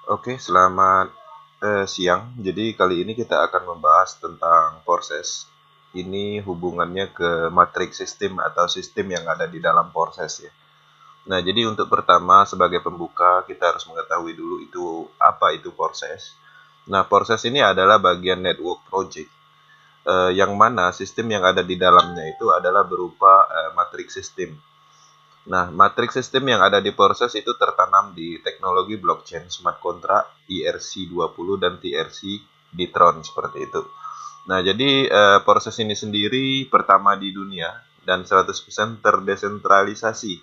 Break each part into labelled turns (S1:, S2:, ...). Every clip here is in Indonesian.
S1: Oke, selamat siang. Jadi kali ini kita akan membahas tentang proses. Ini hubungannya ke matriks sistem atau sistem yang ada di dalam proses ya. Nah, jadi untuk pertama sebagai pembuka kita harus mengetahui dulu itu apa itu proses. Nah, proses ini adalah bagian network project yang mana sistem yang ada di dalamnya itu adalah berupa matriks sistem. Nah, matriks sistem yang ada di proses itu tertanam di teknologi blockchain, smart contract, ERC20 dan TRC di Tron seperti itu. Nah, jadi proses ini sendiri pertama di dunia dan 100% terdesentralisasi.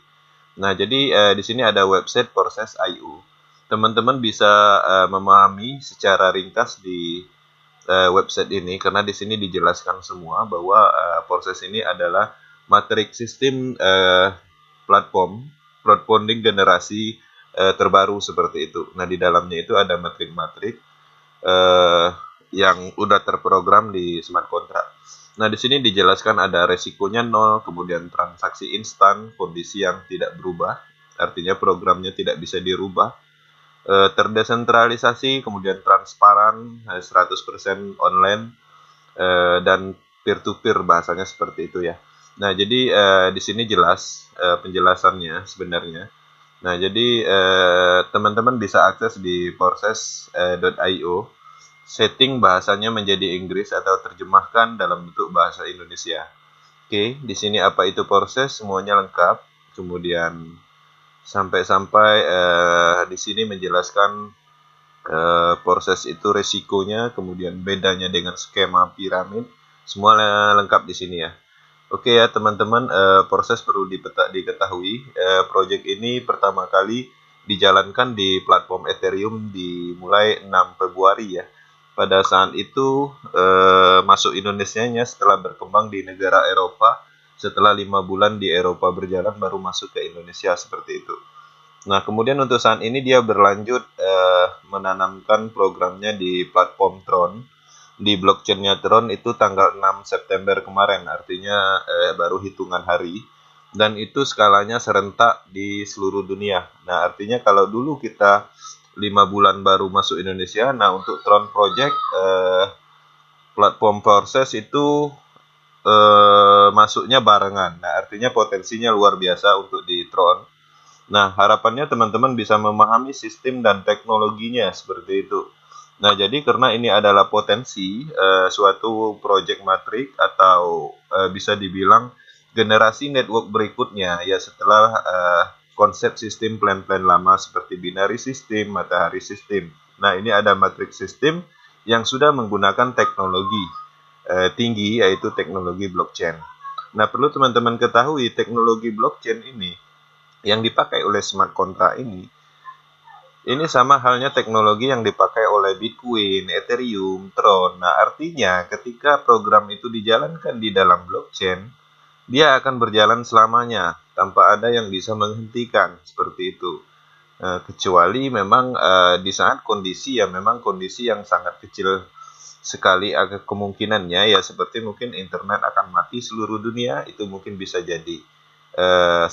S1: Nah, jadi di sini ada website proses.io. Teman-teman bisa memahami secara ringkas di website ini karena di sini dijelaskan semua bahwa proses ini adalah matriks sistem platform crowdfunding generasi terbaru seperti itu. Nah, di dalamnya itu ada matrik-matrik eh, yang udah terprogram di smart contract. Nah, di sini dijelaskan ada resikonya nol, kemudian transaksi instan, kondisi yang tidak berubah, artinya programnya tidak bisa dirubah, terdesentralisasi, kemudian transparan, 100% online, dan peer-to-peer bahasanya seperti itu ya. Nah, jadi di sini jelas penjelasannya sebenarnya. Nah, jadi teman-teman bisa akses di proses.io, setting bahasanya menjadi Inggris atau terjemahkan dalam bentuk bahasa Indonesia. Oke, di sini apa itu proses semuanya lengkap. Kemudian sampai-sampai di sini menjelaskan proses itu resikonya, kemudian bedanya dengan skema piramid, semua lengkap di sini ya. Oke ya teman-teman, proses perlu diketahui, project ini pertama kali dijalankan di platform Ethereum dimulai 6 Februari ya. Pada saat itu masuk Indonesianya setelah berkembang di negara Eropa, setelah 5 bulan di Eropa berjalan baru masuk ke Indonesia seperti itu. Nah, kemudian untuk saat ini dia berlanjut menanamkan programnya di platform Tron. Di blockchain-nya Tron itu tanggal 6 September kemarin, artinya baru hitungan hari. Dan itu skalanya serentak di seluruh dunia. Nah, artinya kalau dulu kita 5 bulan baru masuk Indonesia, nah untuk Tron Project platform proses itu masuknya barengan. Nah, artinya potensinya luar biasa untuk di Tron. Nah, harapannya teman-teman bisa memahami sistem dan teknologinya seperti itu. Nah, jadi karena ini adalah potensi suatu project matrik atau bisa dibilang generasi network berikutnya ya setelah konsep sistem plan-plan lama seperti binary system, matahari system. Nah, ini ada matrix system yang sudah menggunakan teknologi tinggi yaitu teknologi blockchain. Nah, perlu teman-teman ketahui teknologi blockchain ini yang dipakai oleh smart contract ini sama halnya teknologi yang dipakai oleh Bitcoin, Ethereum, Tron. Nah, artinya ketika program itu dijalankan di dalam blockchain, dia akan berjalan selamanya tanpa ada yang bisa menghentikan seperti itu. Kecuali memang di saat kondisi ya memang kondisi yang sangat kecil sekali agak kemungkinannya ya seperti mungkin internet akan mati seluruh dunia itu mungkin bisa jadi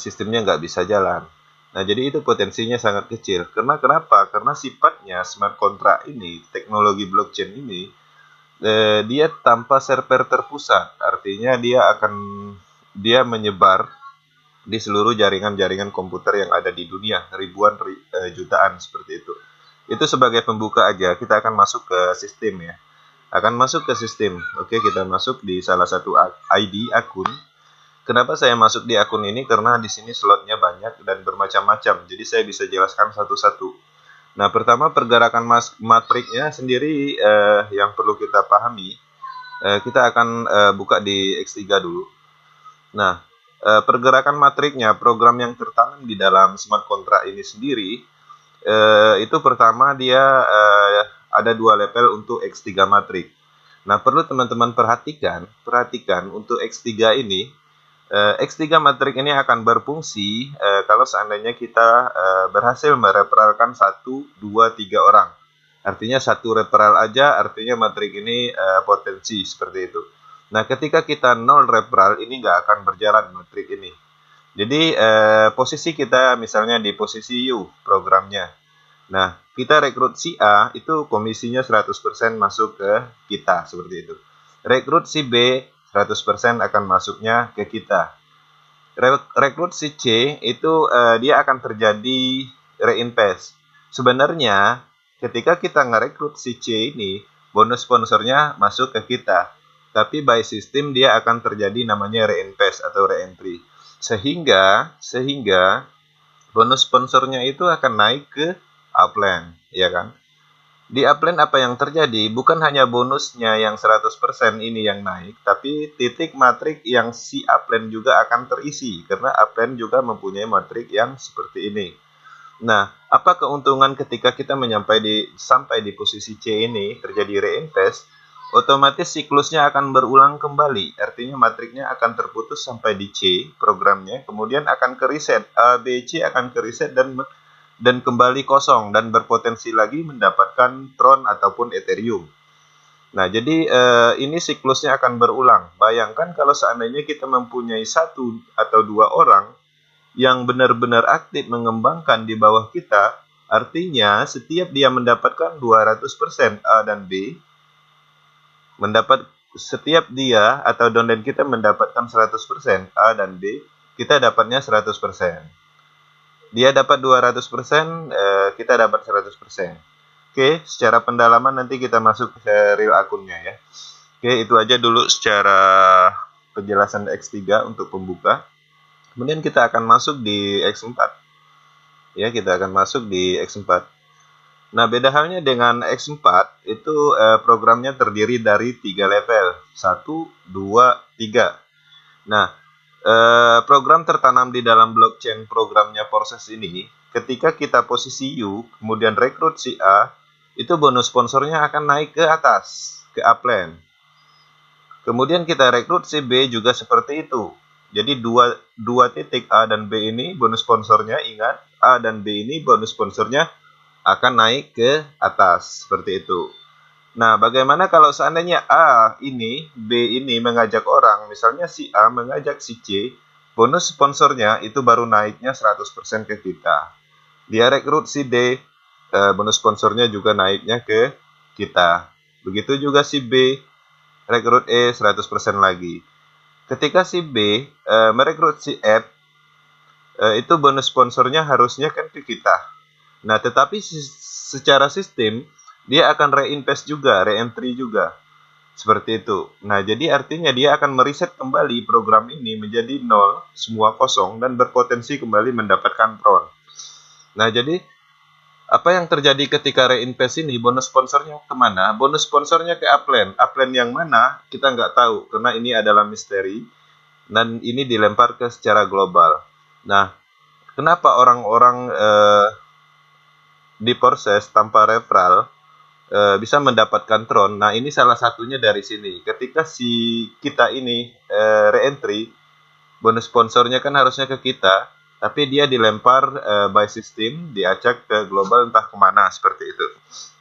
S1: sistemnya nggak bisa jalan. Nah, jadi itu potensinya sangat kecil. Karena kenapa? Karena sifatnya smart contract ini, teknologi blockchain ini, dia tanpa server terpusat. Artinya dia menyebar di seluruh jaringan-jaringan komputer yang ada di dunia, ribuan jutaan seperti itu. Itu sebagai pembuka aja, kita akan masuk ke sistem ya. Akan masuk ke sistem. Oke, kita masuk di salah satu ID akun. Kenapa saya masuk di akun ini? Karena di sini slotnya banyak dan bermacam-macam. Jadi saya bisa jelaskan satu-satu. Nah, pertama pergerakan matriknya sendiri yang perlu kita pahami. Kita akan buka di X3 dulu. Nah, pergerakan matriknya, program yang tertanam di dalam smart contract ini sendiri, itu pertama dia ada 2 level untuk X3 matrik. Nah, perlu teman-teman perhatikan untuk X3 ini, X3 matrik ini akan berfungsi kalau seandainya kita berhasil mereferalkan 1, 2, 3 orang. Artinya satu referral aja, artinya matrik ini potensi seperti itu. Nah, ketika kita 0 referral, ini nggak akan berjalan matrik ini. Jadi, posisi kita misalnya di posisi U programnya. Nah, kita rekrut si A, itu komisinya 100% masuk ke kita, seperti itu. Rekrut si B, 100% akan masuknya ke kita. Rekrut si C, itu dia akan terjadi reinvest. Sebenarnya, ketika kita ngerekrut si C ini, bonus sponsornya masuk ke kita. Tapi by system dia akan terjadi namanya reinvest atau reentry. Sehingga bonus sponsornya itu akan naik ke upline, ya kan? Di upline apa yang terjadi? Bukan hanya bonusnya yang 100% ini yang naik, tapi titik matrik yang si upline juga akan terisi, karena upline juga mempunyai matrik yang seperti ini. Nah, apa keuntungan ketika kita sampai di posisi C ini terjadi reinvest? Otomatis siklusnya akan berulang kembali, artinya matriknya akan terputus sampai di C programnya, kemudian akan ke reset, A, B, C akan ke reset dan kembali kosong dan berpotensi lagi mendapatkan Tron ataupun Ethereum. Nah, jadi ini siklusnya akan berulang. Bayangkan kalau seandainya kita mempunyai 1 atau 2 orang yang benar-benar aktif mengembangkan di bawah kita, artinya setiap dia mendapatkan 200% A dan B, setiap dia atau downline kita mendapatkan 100% A dan B, kita dapatnya 100%. Dia dapat 200%, kita dapat 100%. Oke, secara pendalaman nanti kita masuk ke real akunnya ya. Oke, itu aja dulu secara penjelasan X3 untuk pembuka. Kemudian kita akan masuk di X4. Ya, kita akan masuk di X4. Nah, beda halnya dengan X4, itu programnya terdiri dari 3 level. 1, 2, 3. Nah, program tertanam di dalam blockchain programnya proses ini, ketika kita posisi U, kemudian rekrut si A, itu bonus sponsornya akan naik ke atas, ke upline. Kemudian kita rekrut si B juga seperti itu. Jadi dua titik A dan B ini bonus sponsornya, ingat, A dan B ini bonus sponsornya akan naik ke atas, seperti itu. Nah, bagaimana kalau seandainya A ini, B ini mengajak orang, misalnya si A mengajak si C, bonus sponsornya itu baru naiknya 100% ke kita. Dia rekrut si D, bonus sponsornya juga naiknya ke kita. Begitu juga si B, rekrut E 100% lagi. Ketika si B merekrut si F, itu bonus sponsornya harusnya kan ke kita. Nah, tetapi secara sistem, dia akan reinvest juga, reentry juga. Seperti itu. Nah, jadi artinya dia akan mereset kembali program ini menjadi 0, semua kosong, dan berpotensi kembali mendapatkan Tron. Nah, jadi apa yang terjadi ketika reinvest ini, bonus sponsornya kemana? Bonus sponsornya ke upline. Upline yang mana? Kita nggak tahu, karena ini adalah misteri, dan ini dilempar ke secara global. Nah, kenapa orang-orang diproses tanpa referral bisa mendapatkan Tron? Nah, ini salah satunya dari sini. Ketika si kita ini reentry, bonus sponsornya kan harusnya ke kita, tapi dia dilempar by system, diacak ke global entah kemana, seperti itu.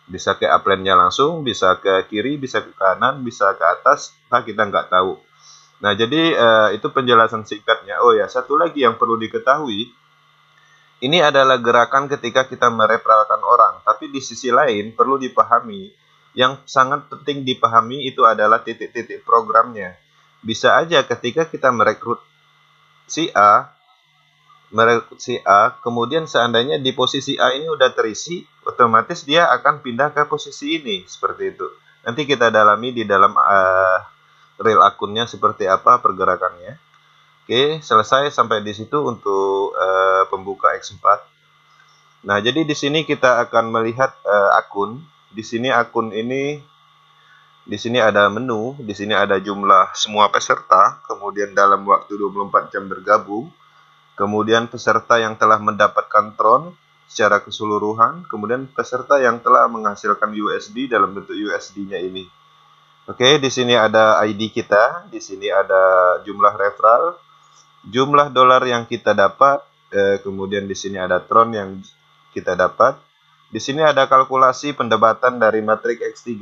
S1: Bisa ke upline-nya langsung, bisa ke kiri, bisa ke kanan, bisa ke atas, nah kita nggak tahu. Nah, jadi itu penjelasan singkatnya. Oh ya, satu lagi yang perlu diketahui, ini adalah gerakan ketika kita mereferalkan orang, tapi di sisi lain perlu dipahami, yang sangat penting dipahami itu adalah titik-titik programnya. Bisa aja ketika kita merekrut si A, kemudian seandainya di posisi A ini udah terisi, otomatis dia akan pindah ke posisi ini, seperti itu. Nanti kita dalami di dalam real akunnya seperti apa pergerakannya. Oke, selesai sampai di situ untuk pembuka X4. Nah, jadi di sini kita akan melihat akun. Di sini akun ini, di sini ada menu, di sini ada jumlah semua peserta, kemudian dalam waktu 24 jam bergabung, kemudian peserta yang telah mendapatkan Tron secara keseluruhan, kemudian peserta yang telah menghasilkan USD dalam bentuk USD-nya ini. Oke, di sini ada ID kita, di sini ada jumlah referral, jumlah dolar yang kita dapat, kemudian di sini ada Tron yang kita dapat. Di sini ada kalkulasi pendapatan dari matrik X3.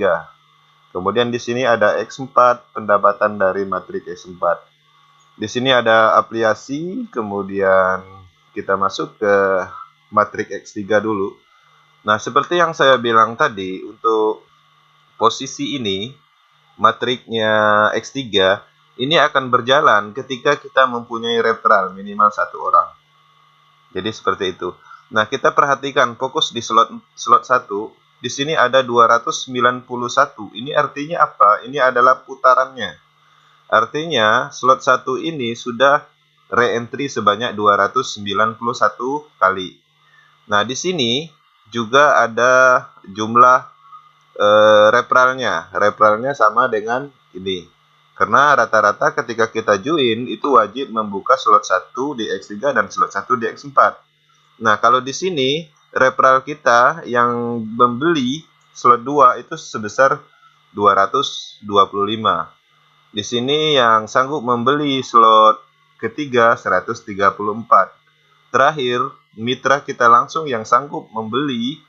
S1: Kemudian di sini ada X4, pendapatan dari matrik X4. Di sini ada aplikasi, kemudian kita masuk ke matrik X3 dulu. Nah, seperti yang saya bilang tadi, untuk posisi ini, matriknya X3, ini akan berjalan ketika kita mempunyai referral minimal 1 orang. Jadi seperti itu. Nah, kita perhatikan fokus di slot 1. Di sini ada 291. Ini artinya apa? Ini adalah putarannya. Artinya slot 1 ini sudah re-entry sebanyak 291 kali. Nah, di sini juga ada jumlah referralnya. Referralnya sama dengan ini. Karena rata-rata ketika kita join itu wajib membuka slot 1 di X3 dan slot 1 di X4. Nah, kalau di sini referral kita yang membeli slot 2 itu sebesar 225. Di sini yang sanggup membeli slot ketiga 134. Terakhir, mitra kita langsung yang sanggup membeli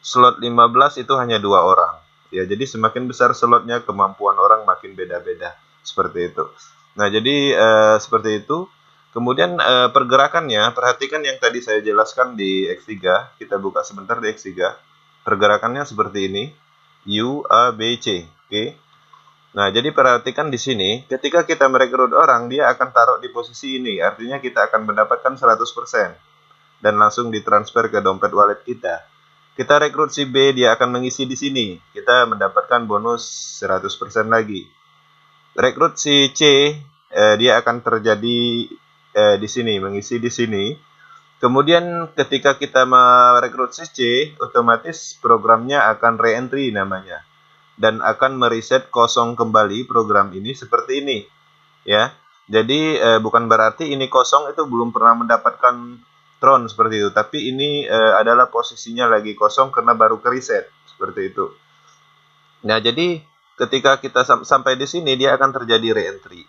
S1: slot 15 itu hanya 2 orang. Ya, jadi semakin besar slotnya, kemampuan orang makin beda-beda. Seperti itu. Nah, jadi seperti itu. Kemudian pergerakannya, perhatikan yang tadi saya jelaskan di X3. Kita buka sebentar di X3. Pergerakannya seperti ini. U, A, B, C. Oke. Nah, jadi perhatikan di sini, ketika kita merekrut orang, dia akan taruh di posisi ini. Artinya kita akan mendapatkan 100%. Dan langsung ditransfer ke dompet wallet kita. Kita rekrut si B, dia akan mengisi di sini. Kita mendapatkan bonus 100% lagi. Rekrut si C, dia akan terjadi di sini, mengisi di sini. Kemudian ketika kita merekrut si C, otomatis programnya akan re-entry namanya. Dan akan mereset kosong kembali program ini seperti ini. Ya, jadi bukan berarti ini kosong itu belum pernah mendapatkan Tron seperti itu, tapi ini adalah posisinya lagi kosong karena baru ke reset seperti itu. Nah, jadi ketika kita sampai di sini dia akan terjadi re-entry.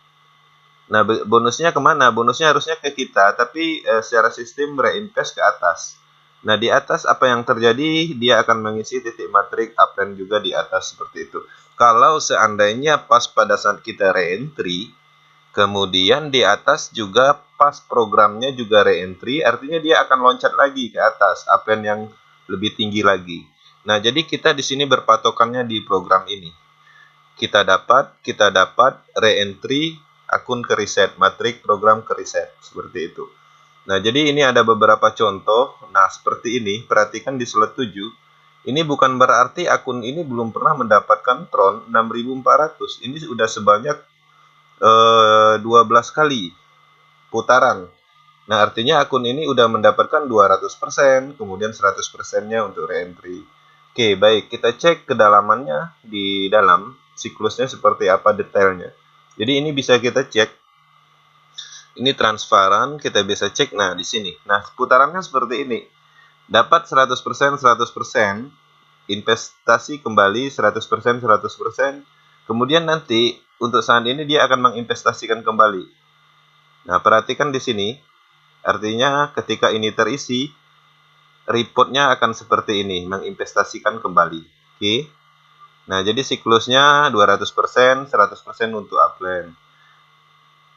S1: Nah, bonusnya kemana? Bonusnya harusnya ke kita, tapi secara sistem reinvest ke atas. Nah, di atas apa yang terjadi? Dia akan mengisi titik matrik uptrend juga di atas seperti itu. Kalau seandainya pas pada saat kita re-entry, kemudian di atas juga pas programnya juga re-entry, artinya dia akan loncat lagi ke atas, uptrend yang lebih tinggi lagi. Nah, jadi kita di sini berpatokannya di program ini. Kita dapat re-entry, akun ke reset, matrik program ke reset, seperti itu. Nah, jadi ini ada beberapa contoh. Nah, seperti ini, perhatikan di slot 7. Ini bukan berarti akun ini belum pernah mendapatkan Tron 6400. Ini sudah sebanyak 12 kali putaran. Nah, artinya akun ini udah mendapatkan 200%, kemudian 100%-nya untuk re-entry. Oke, baik. Kita cek kedalamannya di dalam, siklusnya seperti apa detailnya. Jadi ini bisa kita cek. Ini transparan, kita bisa cek. Nah, di sini. Nah, putarannya seperti ini. Dapat 100%, 100%, investasi kembali 100%, 100%. Kemudian nanti untuk saat ini dia akan menginvestasikan kembali. Nah, perhatikan di sini. Artinya ketika ini terisi, reportnya akan seperti ini, menginvestasikan kembali. Oke. Nah, jadi siklusnya 200%, 100% untuk upland.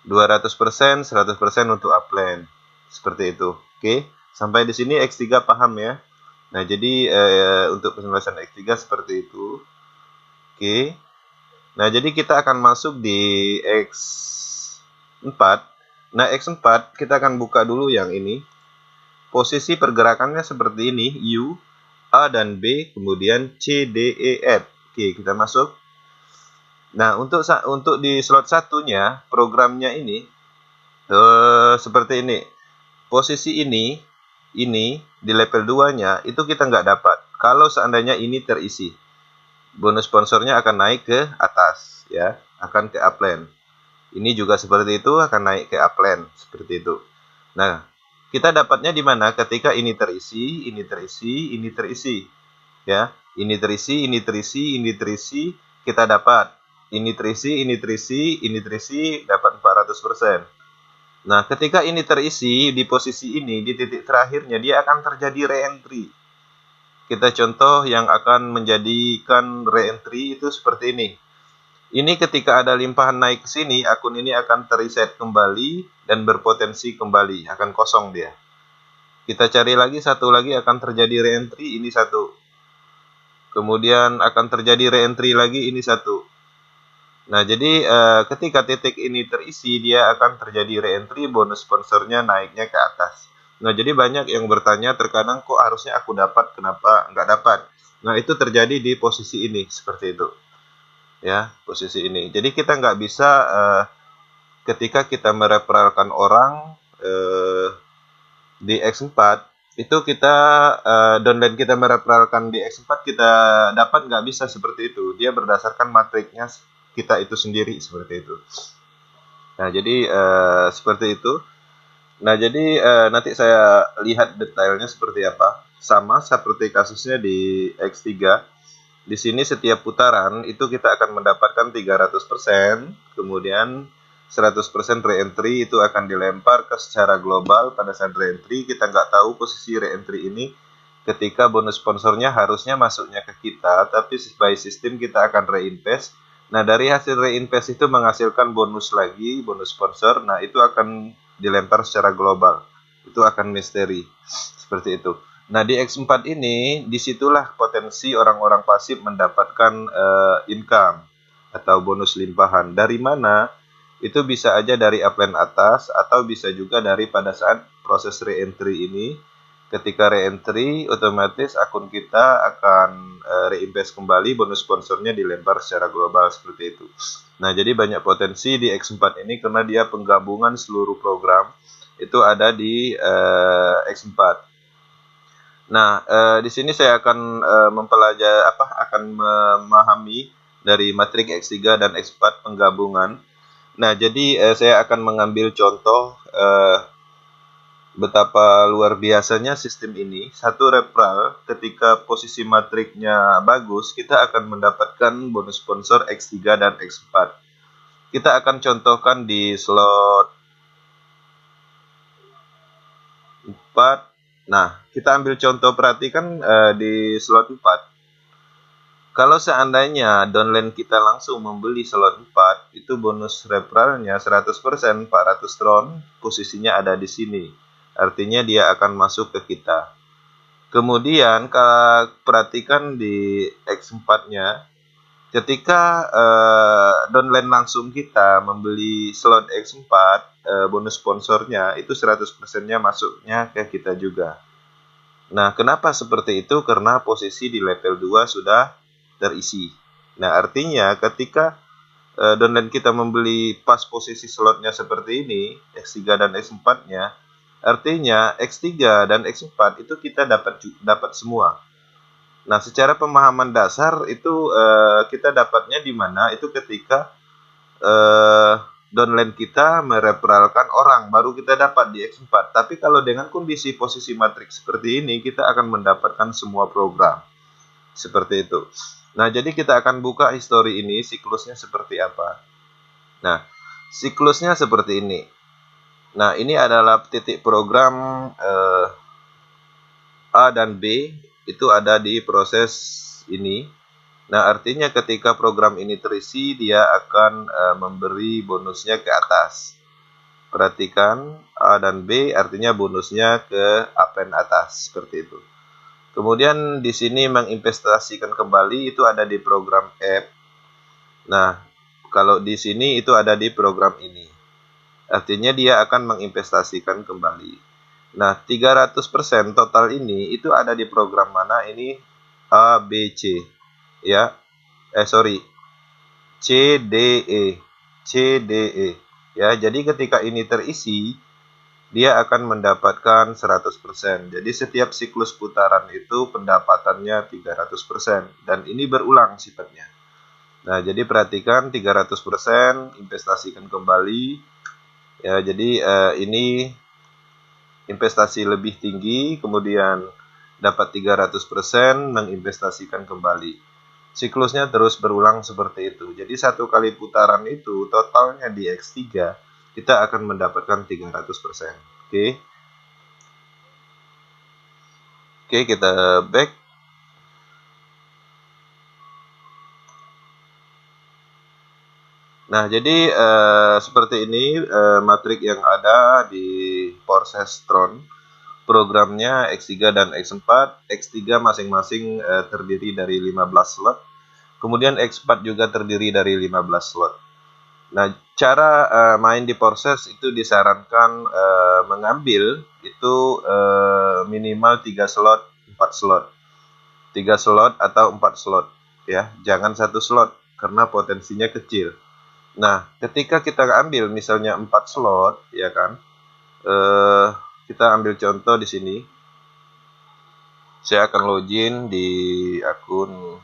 S1: 200%, 100% untuk upland. Seperti itu. Oke. Sampai di sini X3 paham ya. Nah, jadi untuk penjelasan X3 seperti itu. Oke. Nah, jadi kita akan masuk di X4. Nah, X4 kita akan buka dulu yang ini. Posisi pergerakannya seperti ini, U, A dan B, kemudian C, D, E, F. Oke, kita masuk. Nah, untuk di slot satunya, programnya ini seperti ini. Posisi ini di level 2-nya itu kita nggak dapat. Kalau seandainya ini terisi, bonus sponsornya akan naik ke atas, ya, akan ke upland. Ini juga seperti itu, akan naik ke upland seperti itu. Nah, kita dapatnya di mana? Ketika ini terisi, ini terisi, ini terisi, ya, ini terisi, ini terisi, ini terisi, kita dapat. Ini terisi, ini terisi, ini terisi, dapat 400%. Nah, ketika ini terisi di posisi ini, di titik terakhirnya, dia akan terjadi re-entry. Kita contoh yang akan menjadikan re-entry itu seperti ini. Ini ketika ada limpahan naik ke sini, akun ini akan terreset kembali dan berpotensi kembali, akan kosong dia. Kita cari lagi, satu lagi akan terjadi reentry, ini satu. Kemudian akan terjadi reentry lagi, ini satu. Nah, jadi ketika titik ini terisi, dia akan terjadi reentry, bonus sponsornya naiknya ke atas. Nah, jadi banyak yang bertanya terkadang, kok harusnya aku dapat, kenapa nggak dapat? Nah, itu terjadi di posisi ini, seperti itu. Ya, posisi ini. Jadi kita nggak bisa ketika kita mereferalkan orang di X4, itu kita downline kita mereferalkan di X4, kita dapat nggak bisa seperti itu. Dia berdasarkan matriknya kita itu sendiri, seperti itu. Nah, jadi seperti itu. Nah, jadi nanti saya lihat detailnya seperti apa. Sama seperti kasusnya di X3. Di sini setiap putaran itu kita akan mendapatkan 300%, kemudian 100% reentry itu akan dilempar ke secara global. Pada saat reentry kita nggak tahu posisi reentry ini ketika bonus sponsornya harusnya masuknya ke kita, tapi by sistem kita akan reinvest. Nah, dari hasil reinvest itu menghasilkan bonus lagi, bonus sponsor. Nah, itu akan dilempar secara global. Itu akan misteri. Seperti itu. Nah, di X4 ini, disitulah potensi orang-orang pasif mendapatkan income atau bonus limpahan. Dari mana? Itu bisa aja dari upline atas, atau bisa juga dari pada saat proses reentry ini. Ketika reentry, otomatis akun kita akan reinvest kembali, bonus sponsornya dilempar secara global, seperti itu. Nah, jadi banyak potensi di X4 ini karena dia penggabungan seluruh program itu ada di X4. Nah, di sini saya akan mempelajari akan memahami dari matrik X3 dan X4 penggabungan. Nah, jadi saya akan mengambil contoh betapa luar biasanya sistem ini. Satu referral ketika posisi matriknya bagus, kita akan mendapatkan bonus sponsor X3 dan X4. Kita akan contohkan di slot 4. Nah, kita ambil contoh, perhatikan di slot 4. Kalau seandainya downline kita langsung membeli slot 4, itu bonus referralnya 100%, 400 tron, posisinya ada di sini. Artinya dia akan masuk ke kita. Kemudian kalau perhatikan di X4-nya, ketika downline langsung kita membeli slot X4, bonus sponsornya itu 100%-nya masuknya ke kita juga. Nah, kenapa seperti itu? Karena posisi di level 2 sudah terisi. Nah, artinya ketika downline kita membeli pas posisi slotnya seperti ini, X3 dan X4-nya, artinya X3 dan X4 itu kita dapat semua. Nah, secara pemahaman dasar itu kita dapatnya di mana? Itu ketika downline kita mereferalkan orang, baru kita dapat di X4. Tapi kalau dengan kondisi posisi matriks seperti ini, kita akan mendapatkan semua program. Seperti itu. Nah, jadi kita akan buka history ini, siklusnya seperti apa. Nah, siklusnya seperti ini. Nah, ini adalah titik program A dan B, itu ada di proses ini. Nah, artinya ketika program ini terisi, dia akan memberi bonusnya ke atas. Perhatikan, A dan B artinya bonusnya ke upline atas, seperti itu. Kemudian di sini menginvestasikan kembali itu ada di program F. Nah, kalau di sini itu ada di program ini. Artinya dia akan menginvestasikan kembali. Nah, 300% total ini itu ada di program mana? Ini A, B, C. Ya. C, D, E. C, D, E. Ya, jadi ketika ini terisi, dia akan mendapatkan 100%. Jadi setiap siklus putaran itu pendapatannya 300%. Dan ini berulang sifatnya. Nah, jadi perhatikan 300%, investasikan kembali. Ya, jadi ini investasi lebih tinggi, kemudian dapat 300%, menginvestasikan kembali. Siklusnya terus berulang seperti itu. Jadi satu kali putaran itu totalnya di X3 kita akan mendapatkan 300%. Oke. Oke, kita back. Nah, jadi seperti ini matrik yang ada di proses Tron. programnya X3 dan X4. X3 masing-masing terdiri dari 15 slot. Kemudian X4 juga terdiri dari 15 slot. Nah, cara main di Porses itu disarankan mengambil itu minimal 3 slot, 4 slot. 3 slot atau 4 slot ya. Jangan 1 slot karena potensinya kecil. Nah, ketika kita ambil misalnya 4 slot ya kan. Kita ambil contoh di sini. Saya akan login di akun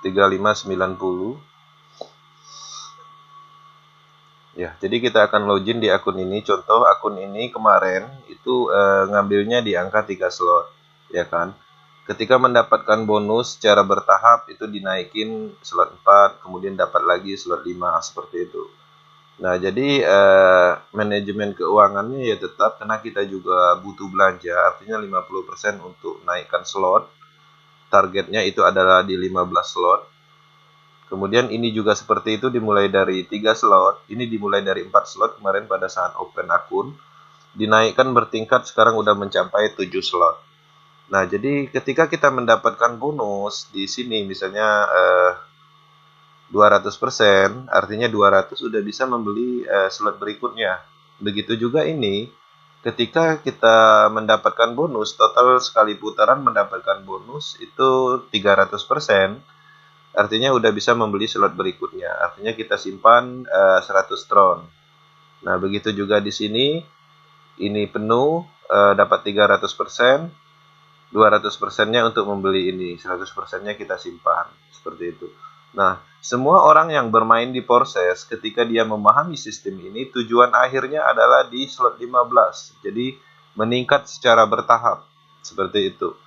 S1: (3590). Ya, jadi kita akan login di akun ini. Contoh akun ini kemarin itu ngambilnya di angka 3 slot, ya kan? Ketika mendapatkan bonus secara bertahap itu dinaikin slot 4, kemudian dapat lagi slot 5 seperti itu. Nah, jadi manajemen keuangannya ya tetap karena kita juga butuh belanja, artinya 50% untuk naikkan slot. Targetnya itu adalah di 15 slot. Kemudian ini juga seperti itu dimulai dari 3 slot, ini dimulai dari 4 slot kemarin pada saat open akun, dinaikkan bertingkat sekarang udah mencapai 7 slot. Nah, jadi ketika kita mendapatkan bonus di sini misalnya 200%, artinya 200 sudah bisa membeli slot berikutnya. Begitu juga ini, ketika kita mendapatkan bonus, total sekali putaran mendapatkan bonus itu 300%. Artinya udah bisa membeli slot berikutnya. Artinya kita simpan 100 tron. Nah, begitu juga di sini. Ini penuh, dapat 300%. 200%-nya untuk membeli ini. 100%-nya kita simpan. Seperti itu. Nah, semua orang yang bermain di Porses, ketika dia memahami sistem ini, tujuan akhirnya adalah di slot 15. Jadi, meningkat secara bertahap. Seperti itu.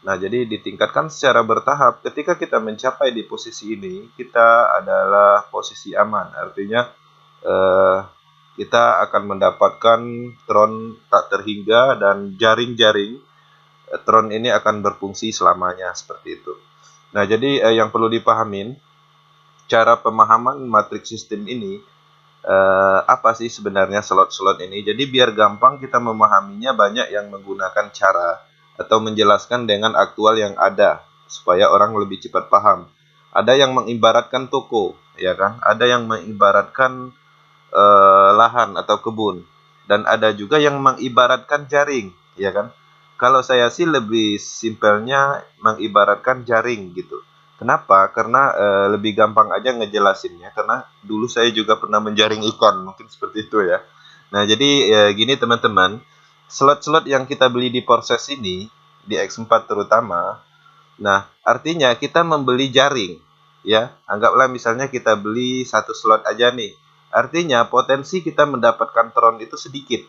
S1: Nah, jadi ditingkatkan secara bertahap. Ketika kita mencapai di posisi ini, kita adalah posisi aman. Artinya kita akan mendapatkan tron tak terhingga dan jaring-jaring tron ini akan berfungsi selamanya seperti itu. Nah, jadi yang perlu dipahamin cara pemahaman matriks sistem ini apa sih sebenarnya slot-slot ini. Jadi biar gampang kita memahaminya, banyak yang menggunakan cara atau menjelaskan dengan aktual yang ada supaya orang lebih cepat paham. Ada yang mengibaratkan toko, ya kan? Ada yang mengibaratkan lahan atau kebun, dan ada juga yang mengibaratkan jaring, ya kan? Kalau saya sih lebih simpelnya mengibaratkan jaring gitu. Kenapa? Karena lebih gampang aja ngejelasinnya. Karena dulu saya juga pernah menjaring ikan, mungkin seperti itu ya. Nah, jadi gini teman-teman. Slot-slot yang kita beli di Porses ini, di X4 terutama, nah artinya kita membeli jaring, ya. Anggaplah misalnya kita beli 1 slot aja nih. Artinya potensi kita mendapatkan tron itu sedikit.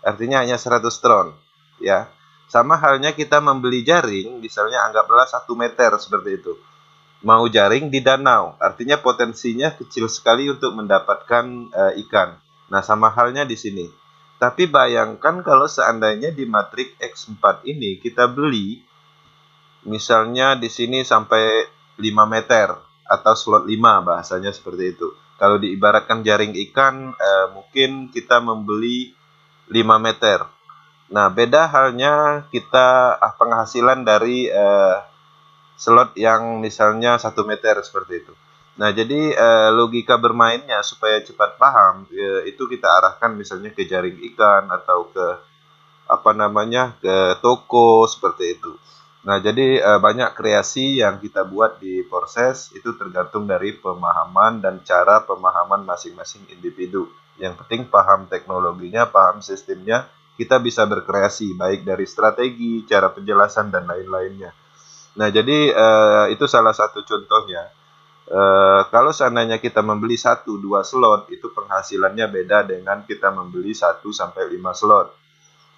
S1: Artinya hanya 100 tron, ya. Sama halnya kita membeli jaring, misalnya anggaplah 1 meter seperti itu. Mau jaring di danau, artinya potensinya kecil sekali untuk mendapatkan ikan. Nah, sama halnya di sini. Tapi bayangkan kalau seandainya di matrik X4 ini kita beli misalnya di sini sampai 5 meter atau slot 5 bahasanya seperti itu. Kalau diibaratkan jaring ikan mungkin kita membeli 5 meter. Nah, beda halnya kita penghasilan dari slot yang misalnya 1 meter seperti itu. Nah, jadi logika bermainnya supaya cepat paham itu kita arahkan misalnya ke jaring ikan atau ke ke toko seperti itu. Nah, jadi banyak kreasi yang kita buat di Porses itu tergantung dari pemahaman dan cara pemahaman masing-masing individu. Yang penting paham teknologinya, paham sistemnya, kita bisa berkreasi baik dari strategi, cara penjelasan dan lain-lainnya. Nah, jadi itu salah satu contohnya. Kalau seandainya kita membeli 1-2 slot, itu penghasilannya beda dengan kita membeli 1-5 slot.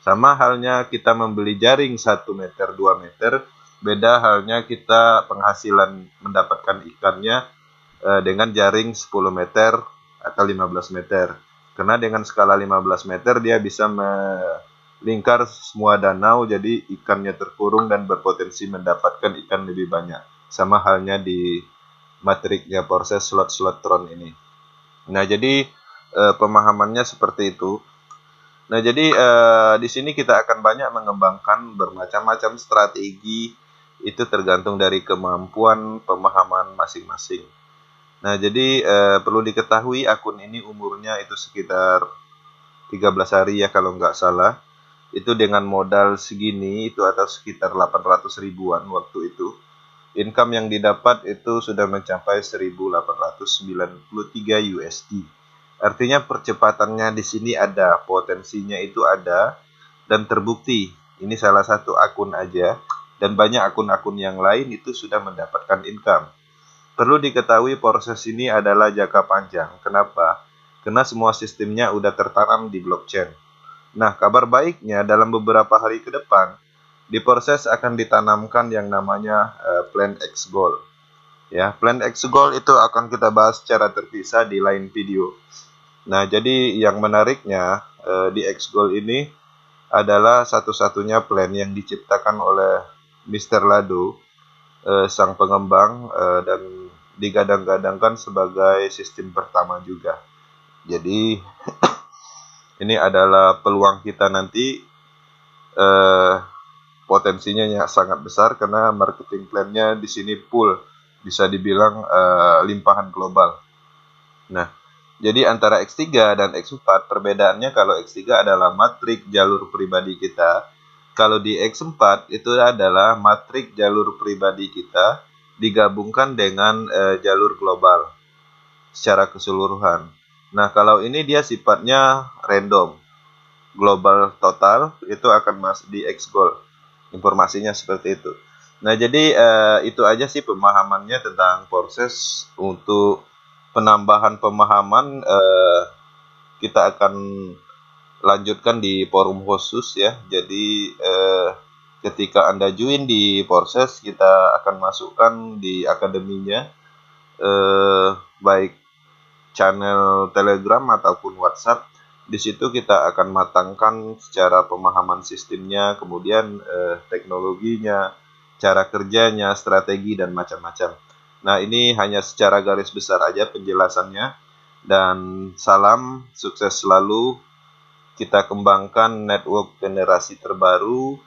S1: Sama halnya kita membeli jaring 1 meter, 2 meter, beda halnya kita penghasilan mendapatkan ikannya dengan jaring 10 meter atau 15 meter. Karena dengan skala 15 meter dia bisa melingkar semua danau, jadi ikannya terkurung dan berpotensi mendapatkan ikan lebih banyak. Sama halnya di matriknya Porses slot-slot tron ini. Nah, jadi pemahamannya seperti itu. Nah, jadi di sini kita akan banyak mengembangkan bermacam-macam strategi, itu tergantung dari kemampuan pemahaman masing-masing. Nah, jadi perlu diketahui akun ini umurnya itu sekitar 13 hari ya kalau nggak salah. Itu dengan modal segini itu atau sekitar 800 ribuan waktu itu. Income yang didapat itu sudah mencapai 1.893 USD. Artinya percepatannya di sini ada, potensinya itu ada dan terbukti. Ini salah satu akun aja dan banyak akun-akun yang lain itu sudah mendapatkan income. Perlu diketahui proses ini adalah jangka panjang. Kenapa? Karena semua sistemnya udah tertanam di blockchain. Nah, kabar baiknya dalam beberapa hari ke depan, di proses akan ditanamkan yang namanya Plan X Gold. Ya, Plan X Gold itu akan kita bahas secara terpisah di lain video. Nah, jadi yang menariknya di X Gold ini adalah satu-satunya plan yang diciptakan oleh Mr. Lado, sang pengembang, dan digadang-gadangkan sebagai sistem pertama juga. Jadi ini adalah peluang kita nanti, eh, potensinya sangat besar karena marketing plan-nya di sini full, bisa dibilang limpahan global. Nah, jadi antara X3 dan X4 perbedaannya, kalau X3 adalah matrik jalur pribadi kita, kalau di X4 itu adalah matrik jalur pribadi kita digabungkan dengan jalur global secara keseluruhan. Nah, kalau ini dia sifatnya random, global total itu akan masuk di X Gold. Informasinya seperti itu. Nah, jadi itu aja sih pemahamannya tentang proses untuk penambahan pemahaman. Kita akan lanjutkan di forum khusus ya. Jadi ketika Anda join di proses, kita akan masukkan di akademinya, baik channel Telegram ataupun WhatsApp. Di situ kita akan matangkan secara pemahaman sistemnya, kemudian teknologinya, cara kerjanya, strategi, dan macam-macam. Nah, ini hanya secara garis besar aja penjelasannya. Dan salam sukses selalu. Kita kembangkan network generasi terbaru,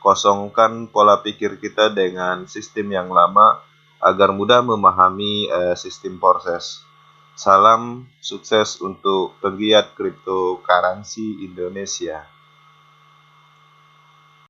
S1: kosongkan pola pikir kita dengan sistem yang lama agar mudah memahami sistem proses. Salam sukses untuk pegiat cryptocurrency Indonesia.